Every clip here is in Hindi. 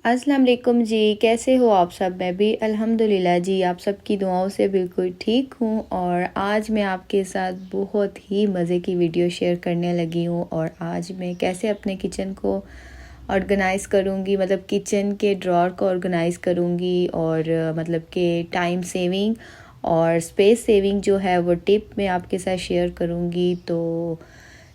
अस्सलाम वालेकुम जी, कैसे हो आप सब। मैं भी अल्हम्दुलिल्लाह जी आप सबकी दुआओं से बिल्कुल ठीक हूँ। और आज मैं आपके साथ बहुत ही मज़े की वीडियो शेयर करने लगी हूँ। और आज मैं कैसे अपने किचन को ऑर्गेनाइज़ करूँगी, मतलब किचन के ड्रॉर को ऑर्गेनाइज़ करूँगी। और मतलब कि टाइम सेविंग और स्पेस सेविंग जो है वो टिप मैं आपके साथ शेयर करूँगी। तो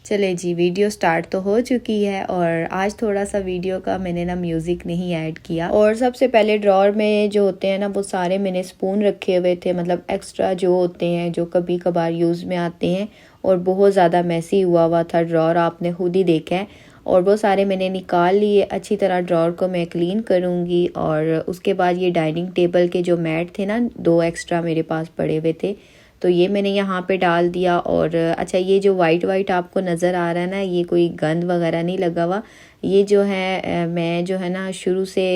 चले जी, वीडियो स्टार्ट तो हो चुकी है। और आज थोड़ा सा वीडियो का मैंने ना म्यूज़िक नहीं ऐड किया। और सबसे पहले ड्रॉर में जो होते हैं ना वो सारे मैंने स्पून रखे हुए थे, मतलब एक्स्ट्रा जो होते हैं जो कभी कभार यूज़ में आते हैं। और बहुत ज़्यादा मैसी हुआ था ड्रॉर, आपने खुद ही देखा है। और वो सारे मैंने निकाल लिए। अच्छी तरह ड्रॉर को मैं क्लीन करूँगी। और उसके बाद ये डाइनिंग टेबल के जो मैट थे ना, 2 एक्स्ट्रा मेरे पास पड़े हुए थे, तो ये मैंने यहाँ पे डाल दिया। और अच्छा, ये जो वाइट वाइट आपको नज़र आ रहा है ना, ये कोई गंद वगैरह नहीं लगा हुआ। ये जो है मैं जो है ना शुरू से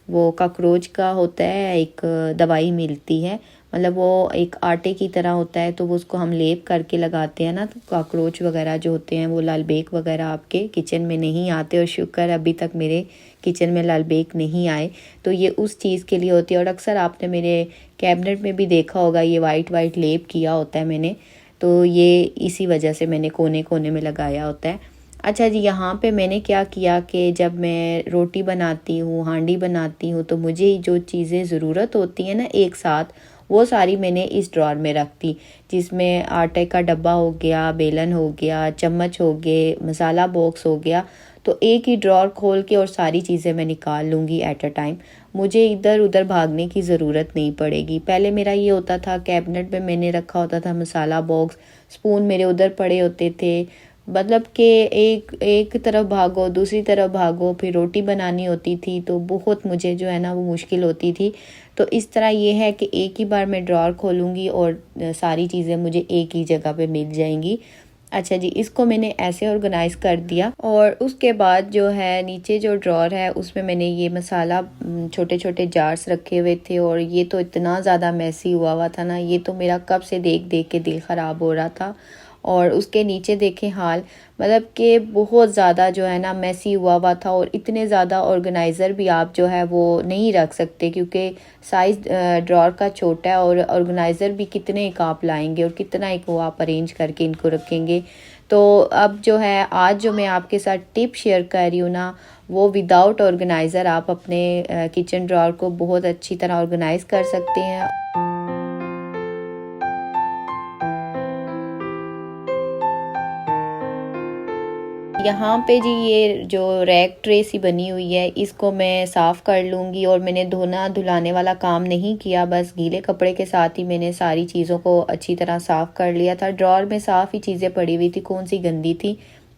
वो कॉकरोच का होता है, एक दवाई मिलती है, मतलब वो एक आटे की तरह होता है, तो वो उसको हम लेप करके लगाते हैं ना, तो कॉकरोच वगैरह जो होते हैं वो लाल बेक वगैरह आपके किचन में नहीं आते। और शुक्र अभी तक मेरे किचन में लाल बेक नहीं आए। तो ये उस चीज़ के लिए होती है। और अक्सर आपने मेरे कैबिनेट में भी देखा होगा, ये वाइट वाइट लेप किया होता है मैंने, तो ये इसी वजह से मैंने कोने कोने में लगाया होता है। अच्छा जी, यहाँ पे मैंने क्या किया कि जब मैं रोटी बनाती हूँ, हांडी बनाती हूँ, तो मुझे जो चीज़ें ज़रूरत होती हैं ना एक साथ, वो सारी मैंने इस ड्रॉर में रख दी, जिसमें आटे का डब्बा हो गया, बेलन हो गया, चम्मच हो गए, मसाला बॉक्स हो गया। तो एक ही ड्रॉर खोल के और सारी चीज़ें मैं निकाल लूँगी एट अ टाइम। मुझे इधर उधर भागने की ज़रूरत नहीं पड़ेगी। पहले मेरा ये होता था, कैबिनेट में मैंने रखा होता था मसाला बॉक्स, स्पून मेरे उधर पड़े होते थे, मतलब कि एक एक तरफ भागो, दूसरी तरफ भागो, फिर रोटी बनानी होती थी, तो बहुत मुझे जो है ना वो मुश्किल होती थी। तो इस तरह ये है कि एक ही बार मैं ड्रॉर खोलूँगी और सारी चीज़ें मुझे एक ही जगह पे मिल जाएंगी। अच्छा जी, इसको मैंने ऐसे ऑर्गेनाइज़ कर दिया। और उसके बाद जो है नीचे जो ड्रॉर है उसमें मैंने ये मसाला छोटे छोटे जार्स रखे हुए थे। और ये तो इतना ज़्यादा मैसी हुआ था ना, ये तो मेरा कब से देख देख के दिल ख़राब हो रहा था। और उसके नीचे देखें हाल, मतलब कि बहुत ज़्यादा जो है ना मैसी हुआ था। और इतने ज़्यादा ऑर्गेनाइज़र भी आप जो है वो नहीं रख सकते, क्योंकि साइज़ ड्रॉर का छोटा है। और ऑर्गेनाइज़र भी कितने एक आप लाएंगे और कितना एक वो आप अरेंज करके इनको रखेंगे। तो अब जो है आज जो मैं आपके साथ टिप शेयर कर रही हूँ ना, वो विदाउट ऑर्गेनाइज़र आप अपने किचन ड्रॉर को बहुत अच्छी तरह ऑर्गेनाइज़ कर सकते हैं। यहाँ पे जी ये जो रैक ट्रे सी बनी हुई है, इसको मैं साफ़ कर लूँगी। और मैंने धोना धुलाने वाला काम नहीं किया, बस गीले कपड़े के साथ ही मैंने सारी चीज़ों को अच्छी तरह साफ़ कर लिया था। ड्रॉर में साफ़ ही चीज़ें पड़ी हुई थी, कौन सी गंदी थी।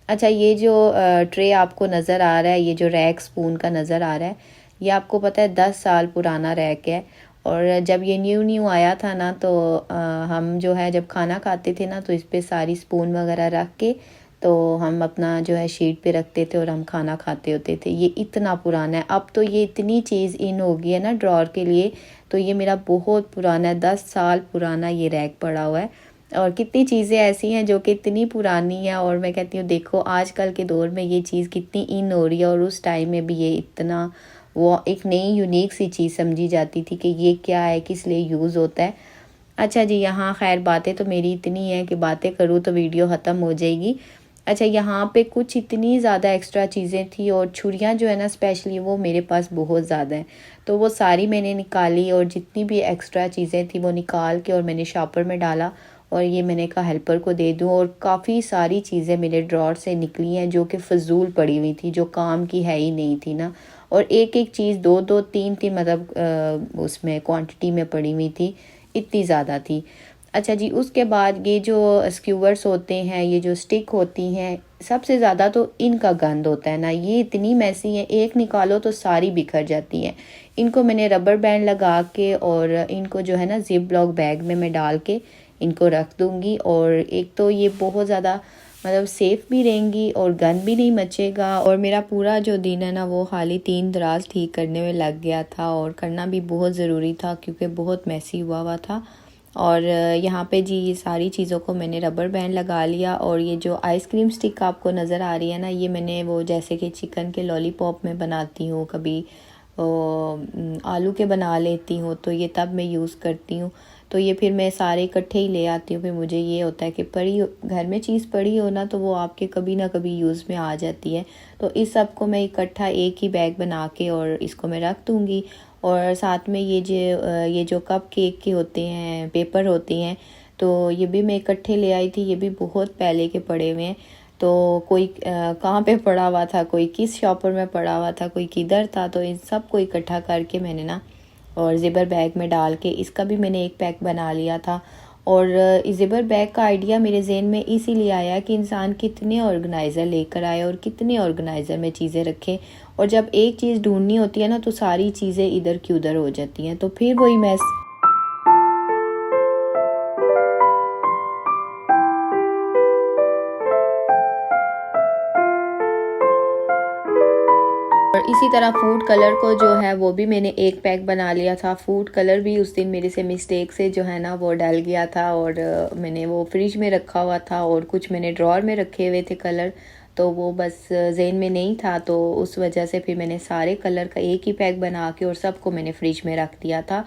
अच्छा, ये जो ट्रे आपको नज़र आ रहा है, ये जो रैक स्पून का नज़र आ रहा है, ये आपको पता है 10 साल पुराना रैक है। और जब ये न्यू न्यू आया था ना, तो हम जो है जब खाना खाते थे ना, तो इस पर सारी स्पून वगैरह रख के तो हम अपना जो है शीट पे रखते थे और हम खाना खाते होते थे। ये इतना पुराना है, अब तो ये इतनी चीज़ इन हो गई है ना ड्रॉर के लिए। तो ये मेरा बहुत पुराना है, 10 साल पुराना ये रैक पड़ा हुआ है। और कितनी चीज़ें ऐसी हैं जो कि इतनी पुरानी है, और मैं कहती हूँ देखो आजकल के दौर में ये चीज़ कितनी इन हो रही है। और उस टाइम में भी ये इतना वो एक नई यूनिक सी चीज़ समझी जाती थी कि ये क्या है, किस लिए यूज़ होता है। अच्छा जी, यहाँ खैर बातें तो मेरी इतनी है कि बातें करूँ तो वीडियो ख़त्म हो जाएगी। अच्छा, यहाँ पे कुछ इतनी ज़्यादा एक्स्ट्रा चीज़ें थी, और छुरियाँ जो है ना स्पेशली वो मेरे पास बहुत ज़्यादा हैं, तो वो सारी मैंने निकाली। और जितनी भी एक्स्ट्रा चीज़ें थी वो निकाल के और मैंने शॉपर में डाला। और ये मैंने कहा हेल्पर को दे दूँ। और काफ़ी सारी चीज़ें मेरे ड्रॉर से निकली हैं जो कि फ़जूल पड़ी हुई थी, जो काम की है ही नहीं थी ना। और एक एक चीज़ दो दो तीन तीन मतलब उसमें क्वांटिटी में पड़ी हुई थी, इतनी ज़्यादा थी। अच्छा जी, उसके बाद ये जो स्क्यूवर्स होते हैं, ये जो स्टिक होती हैं, सबसे ज़्यादा तो इनका गंद होता है ना, ये इतनी मैसी है, एक निकालो तो सारी बिखर जाती हैं। इनको मैंने रबर बैंड लगा के और इनको जो है ना जिप लॉक बैग में मैं डाल के इनको रख दूँगी। और एक तो ये बहुत ज़्यादा मतलब सेफ़ भी रहेंगी और गंद भी नहीं मचेगा। और मेरा पूरा जो दिन है ना वो खाली तीन दराज ठीक करने में लग गया था, और करना भी बहुत ज़रूरी था क्योंकि बहुत मैसी हुआ था। और यहाँ पे जी ये सारी चीज़ों को मैंने रबर बैंड लगा लिया। और ये जो आइसक्रीम स्टिक आपको नज़र आ रही है ना, ये मैंने वो जैसे कि चिकन के लॉलीपॉप में बनाती हूँ, कभी आलू के बना लेती हूँ, तो ये तब मैं यूज़ करती हूँ। तो ये फिर मैं सारे इकट्ठे ही ले आती हूँ। फिर मुझे ये होता है कि घर में चीज़ पड़ी हो ना, तो वो आपके कभी ना कभी यूज़ में आ जाती है। तो इस सब को मैं इकट्ठा एक ही बैग बना के और इसको मैं रख दूँगी। और साथ में ये जो कप केक के होते हैं, पेपर होते हैं, तो ये भी मैं इकट्ठे ले आई थी। ये भी बहुत पहले के पड़े हुए हैं। तो कोई कहाँ पे पड़ा हुआ था, कोई किस शॉपर में पड़ा हुआ था, कोई किधर था, तो इन सब को इकट्ठा करके मैंने ना और ज़िपर बैग में डाल के इसका भी मैंने एक पैक बना लिया था। और इस ज़िपर बैग का आइडिया मेरे जहन में इसीलिए आया कि इंसान कितने ऑर्गेनाइज़र लेकर आए और कितने ऑर्गेनाइज़र में चीज़ें रखे। और जब एक चीज़ ढूंढनी होती है ना, तो सारी चीज़ें इधर की उधर हो जाती हैं, तो फिर वही मैस। और इसी तरह फूड कलर को जो है वो भी मैंने एक पैक बना लिया था। फूड कलर भी उस दिन मेरे से मिस्टेक से जो है ना वो डल गया था, और मैंने वो फ्रिज में रखा हुआ था और कुछ मैंने ड्रॉर में रखे हुए थे कलर, तो वो बस ज़हन में नहीं था। तो उस वजह से फिर मैंने सारे कलर का एक ही पैक बना के और सबको मैंने फ्रिज में रख दिया था।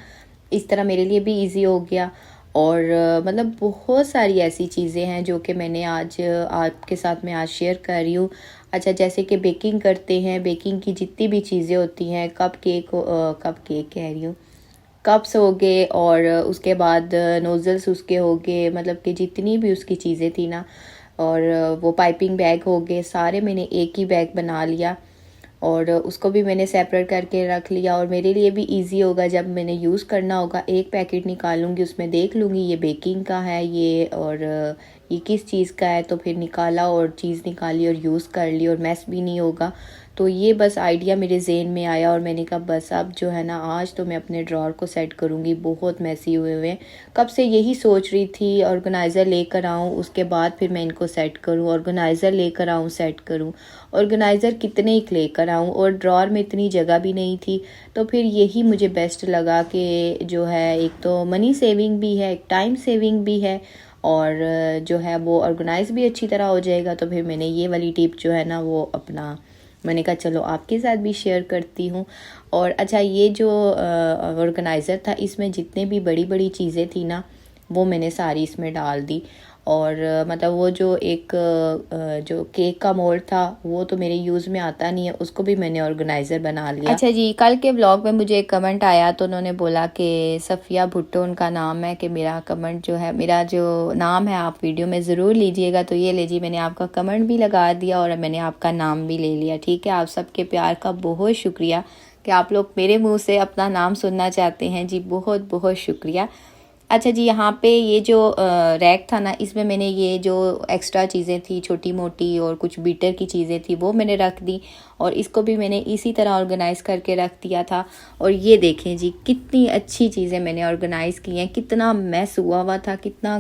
इस तरह मेरे लिए भी ईजी हो गया। और मतलब बहुत सारी ऐसी चीज़ें हैं जो कि मैंने आज आपके साथ में आज शेयर कर रही हूँ। अच्छा, जैसे कि बेकिंग करते हैं, बेकिंग की जितनी भी चीज़ें होती हैं, कप केक कह रही हूँ, कप्स हो गए, और उसके बाद नोज़ल्स उसके हो गए, मतलब कि जितनी भी उसकी चीज़ें थी ना, और वो पाइपिंग बैग हो गए, सारे मैंने एक ही बैग बना लिया और उसको भी मैंने सेपरेट करके रख लिया। और मेरे लिए भी इजी होगा, जब मैंने यूज़ करना होगा एक पैकेट निकालूंगी, उसमें देख लूँगी ये बेकिंग का है ये, और ये किस चीज़ का है, तो फिर निकाला और चीज़ निकाली और यूज़ कर ली और मैस भी नहीं होगा। तो ये बस आइडिया मेरे जहन में आया और मैंने कहा बस अब जो है ना आज तो मैं अपने ड्रॉर को सेट करूँगी। बहुत मैसी हुए हुए हैं, कब से यही सोच रही थी ऑर्गेनाइज़र लेकर आऊँ, उसके बाद फिर मैं इनको सेट करूँ, ऑर्गेनाइज़र लेकर आऊँ सेट करूँ, ऑर्गेनाइज़र कितने ही लेकर आऊँ, और ड्रॉर में इतनी जगह भी नहीं थी। तो फिर यही मुझे बेस्ट लगा कि जो है एक तो मनी सेविंग भी है, एक टाइम सेविंग भी है, और जो है वो ऑर्गेनाइज भी अच्छी तरह हो जाएगा। तो फिर मैंने ये वाली टिप जो है ना वो अपना, मैंने कहा चलो आपके साथ भी शेयर करती हूँ। और अच्छा, ये जो ऑर्गेनाइज़र था, इसमें जितने भी बड़ी बड़ी चीज़ें थी ना वो मैंने सारी इसमें डाल दी। और मतलब वो जो एक जो केक का मोल्ड था वो तो मेरे यूज़ में आता नहीं है, उसको भी मैंने ऑर्गेनाइज़र बना लिया। अच्छा जी, कल के व्लॉग में मुझे एक कमेंट आया, तो उन्होंने बोला कि सफ़िया भुट्टो उनका नाम है, कि मेरा कमेंट जो है, मेरा जो नाम है आप वीडियो में ज़रूर लीजिएगा। तो ये लीजिए, मैंने आपका कमेंट भी लगा दिया और मैंने आपका नाम भी ले लिया। ठीक है, आप सबके प्यार का बहुत शुक्रिया कि आप लोग मेरे मुँह से अपना नाम सुनना चाहते हैं जी, बहुत बहुत शुक्रिया। अच्छा जी, यहाँ पे ये जो रैक था ना, इसमें मैंने ये जो एक्स्ट्रा चीज़ें थी छोटी मोटी और कुछ बीटर की चीज़ें थी वो मैंने रख दी, और इसको भी मैंने इसी तरह ऑर्गेनाइज़ करके रख दिया था। और ये देखें जी, कितनी अच्छी चीज़ें मैंने ऑर्गेनाइज़ की हैं, कितना मैस हुआ था, कितना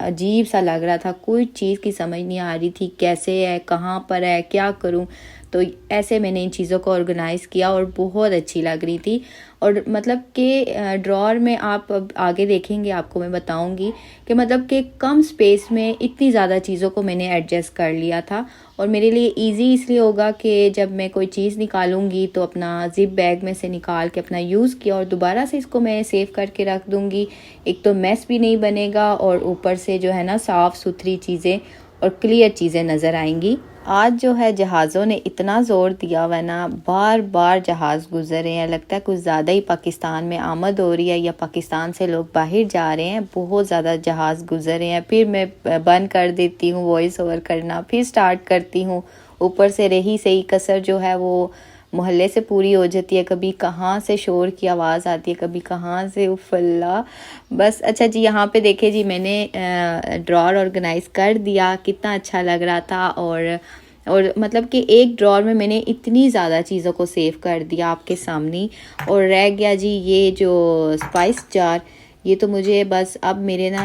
अजीब सा लग रहा था, कोई चीज़ की समझ नहीं आ रही थी कैसे है, कहाँ पर है, क्या करूँ। तो ऐसे मैंने इन चीज़ों को ऑर्गेनाइज़ किया और बहुत अच्छी लग रही थी। और मतलब कि ड्रॉर में आप अब आगे देखेंगे, आपको मैं बताऊंगी कि मतलब कि कम स्पेस में इतनी ज़्यादा चीज़ों को मैंने एडजस्ट कर लिया था। और मेरे लिए इजी इसलिए होगा कि जब मैं कोई चीज़ निकालूंगी तो अपना जिप बैग में से निकाल के अपना यूज़ किया और दोबारा से इसको मैं सेव करके रख दूंगी। एक तो मैस भी नहीं बनेगा और ऊपर से जो है ना साफ़ सुथरी चीज़ें और क्लियर चीज़ें नज़र आएंगी। आज जो है जहाज़ों ने इतना ज़ोर दिया हुआ ना, बार बार जहाज़ गुजर रहे हैं, लगता है कुछ ज़्यादा ही पाकिस्तान में आमद हो रही है या पाकिस्तान से लोग बाहर जा रहे हैं, बहुत ज़्यादा जहाज़ गुजर रहे हैं। फिर मैं बंद कर देती हूँ वॉइस ओवर करना, फिर स्टार्ट करती हूँ। ऊपर से रही सही कसर जो है वो मोहल्ले से पूरी हो जाती है, कभी कहाँ से शोर की आवाज़ आती है, कभी कहाँ से उफल्ला बस। अच्छा जी, यहाँ पे देखे जी, मैंने ड्रॉर ऑर्गेनाइज़ कर दिया, कितना अच्छा लग रहा था। और मतलब कि एक ड्रॉर में मैंने इतनी ज़्यादा चीज़ों को सेव कर दिया आपके सामने। और रह गया जी ये जो स्पाइस जार, ये तो मुझे बस अब मेरे ना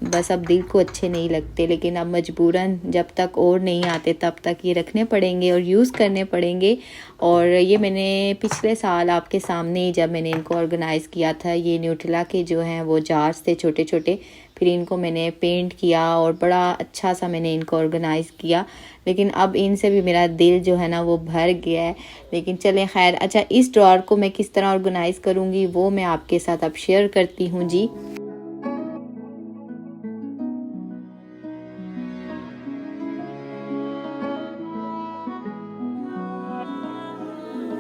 बस अब दिल को अच्छे नहीं लगते, लेकिन अब मजबूरन जब तक और नहीं आते तब तक ये रखने पड़ेंगे और यूज़ करने पड़ेंगे। और ये मैंने पिछले साल आपके सामने जब मैंने इनको ऑर्गेनाइज़ किया था, ये न्यूट्रेला के जो हैं वो जार्स थे छोटे छोटे, फिर इनको मैंने पेंट किया और बड़ा अच्छा सा मैंने इनको ऑर्गेनाइज़ किया। लेकिन अब इनसे भी मेरा दिल जो है ना वो भर गया है। लेकिन चलें खैर। अच्छा, इस ड्रॉअर को मैं किस तरह ऑर्गेनाइज़ करूँगी वो मैं आपके साथ अब शेयर करती हूँ जी।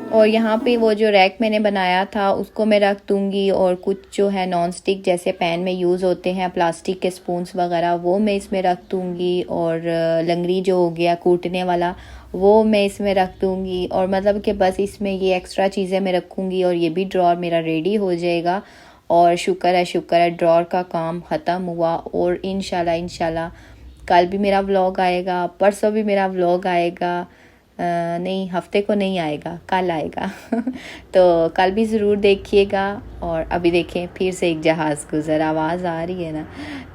और यहाँ पे वो जो रैक मैंने बनाया था उसको मैं रख दूँगी, और कुछ जो है नॉन स्टिक जैसे पैन में यूज़ होते हैं प्लास्टिक के स्पून्स वगैरह वो मैं इसमें रख दूँगी, और लंगड़ी जो हो गया कूटने वाला वो मैं इसमें रख दूँगी। और मतलब कि बस इसमें ये एक्स्ट्रा चीज़ें मैं रखूँगी और ये भी ड्रॉअर मेरा रेडी हो जाएगा। और शुक्र है ड्रॉअर का काम ख़त्म हुआ। और इंशाल्लाह कल भी मेरा व्लॉग आएगा, परसों भी मेरा व्लॉग आएगा। नहीं, हफ्ते को नहीं आएगा, कल आएगा। तो कल भी ज़रूर देखिएगा। और अभी देखें फिर से एक जहाज़ गुज़र आवाज़ आ रही है ना,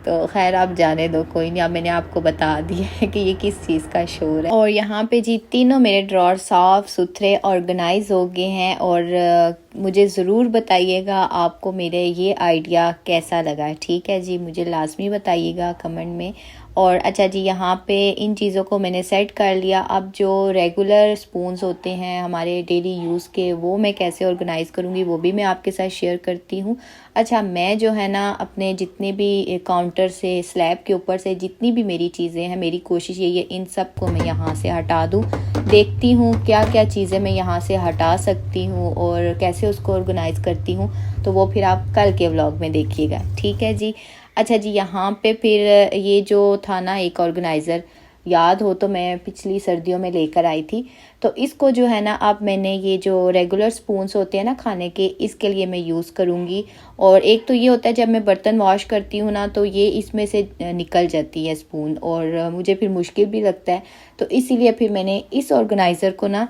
तो खैर आप जाने दो, कोई नहीं। अब मैंने आपको बता दिया है कि ये किस चीज़ का शोर है। और यहाँ पे जी तीनों मेरे ड्रॉअर साफ़ सुथरे ऑर्गेनाइज हो गए हैं। और मुझे ज़रूर बताइएगा आपको मेरे ये आइडिया कैसा लगा है, ठीक है जी, मुझे लाजमी बताइएगा कमेंट में। और अच्छा जी, यहाँ पे इन चीज़ों को मैंने सेट कर लिया। अब जो रेगुलर स्पून्स होते हैं हमारे डेली यूज़ के वो मैं कैसे ऑर्गेनाइज़ करूँगी वो भी मैं आपके साथ शेयर करती हूँ। अच्छा, मैं जो है ना अपने जितने भी काउंटर से स्लैब के ऊपर से जितनी भी मेरी चीज़ें हैं, मेरी कोशिश यही है इन सब को मैं यहाँ से हटा दूँ। देखती हूँ क्या क्या चीज़ें मैं यहाँ से हटा सकती हूँ और कैसे उसको ऑर्गेनाइज़ करती हूँ, तो वो फिर आप कल के व्लॉग में देखिएगा, ठीक है जी। अच्छा जी, यहाँ पे फिर ये जो था ना एक ऑर्गेनाइज़र, याद हो तो मैं पिछली सर्दियों में लेकर आई थी। तो इसको जो है ना अब मैंने ये जो रेगुलर स्पून्स होते हैं ना खाने के, इसके लिए मैं यूज़ करूँगी। और एक तो ये होता है जब मैं बर्तन वॉश करती हूँ ना तो ये इसमें से निकल जाती है स्पून, और मुझे फिर मुश्किल भी लगता है। तो इसीलिए फिर मैंने इस ऑर्गेनाइज़र को ना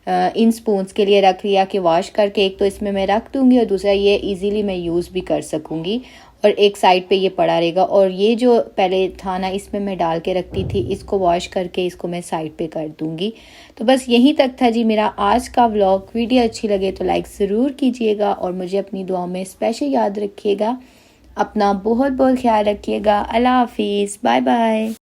इन स्पून्स के लिए रख लिया कि वॉश करके एक तो इसमें मैं रख दूँगी और दूसरा ये इजीली मैं यूज़ भी कर सकूँगी, और एक साइड पे ये पड़ा रहेगा। और ये जो पहले था ना इसमें मैं डाल के रखती थी, इसको वॉश करके इसको मैं साइड पे कर दूँगी। तो बस यहीं तक था जी मेरा आज का व्लॉग। वीडियो अच्छी लगे तो लाइक ज़रूर कीजिएगा और मुझे अपनी दुआओं में स्पेशल याद रखिएगा। अपना बहुत बहुत ख्याल रखिएगा। अल्लाह हाफिज़, बाय बाय।